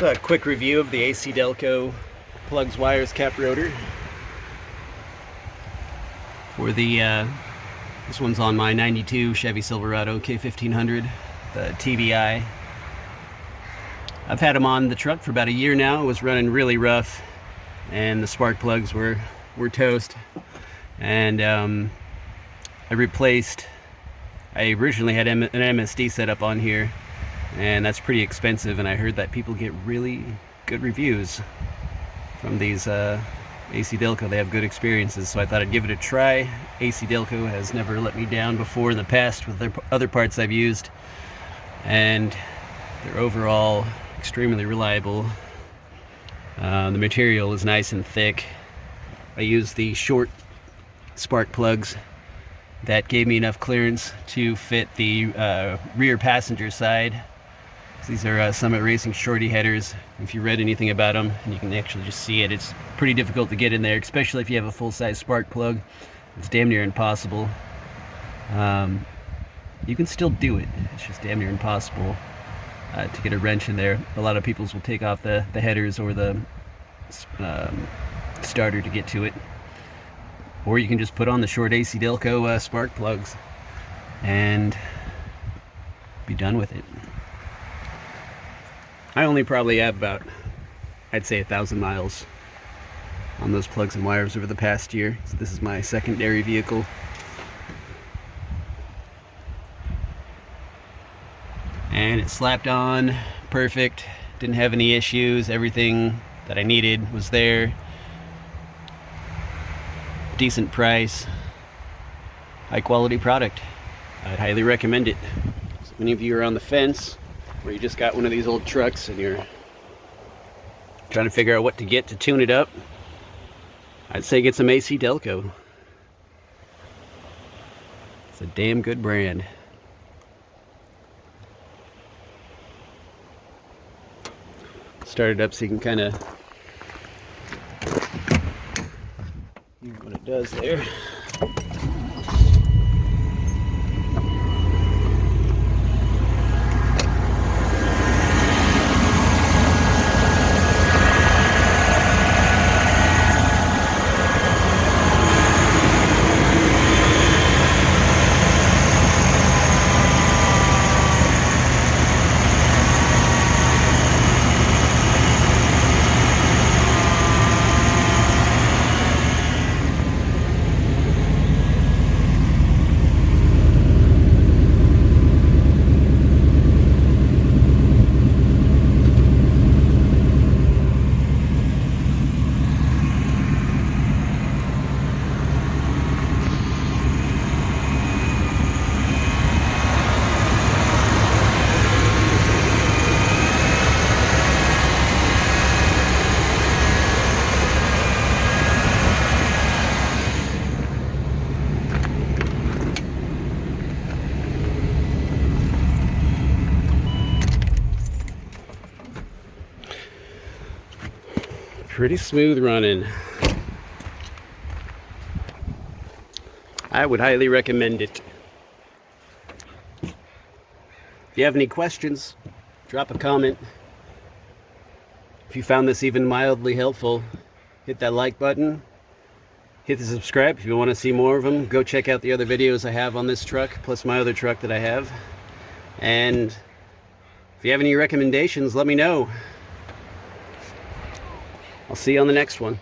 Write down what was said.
It's a quick review of the ACDeclo plugs, wires, cap, rotor. For the this one's on my '92 Chevy Silverado K1500, the TBI. I've had them on the truck for about a year now. It was running really rough, and the spark plugs were toast. And I originally had an MSD setup on here, and that's pretty expensive, and I heard that people get really good reviews from these ACDeclo. They have good experiences, so I thought I'd give it a try. ACDeclo has never let me down before in the past with their other parts I've used, and they're overall extremely reliable. The material is nice and thick. I used the short spark plugs that gave me enough clearance to fit the rear passenger side. These are Summit Racing shorty headers. If you read anything about them, and you can actually just see it, it's pretty difficult to get in there, especially if you have a full-size spark plug. It's damn near impossible. You can still do it, it's just damn near impossible to get a wrench in there. A lot of people will take off the headers or the starter to get to it. Or you can just put on the short ACDeclo spark plugs and be done with it. I only probably have about, I'd say, 1,000 miles on those plugs and wires over the past year. So this is my secondary vehicle. And it slapped on perfect, didn't have any issues. Everything that I needed was there. Decent price, high quality product. I'd highly recommend it. So many of you are on the fence, or you just got one of these old trucks and you're trying to figure out what to get to tune it up, I'd say get some ACDeclo. It's a damn good brand. Start it up so you can kind of see what it does there. Pretty smooth running. I would highly recommend it. If you have any questions, drop a comment. If you found this even mildly helpful, hit that like button. Hit the subscribe if you want to see more of them. Go check out the other videos I have on this truck, plus my other truck that I have. And if you have any recommendations, let me know. I'll see you on the next one.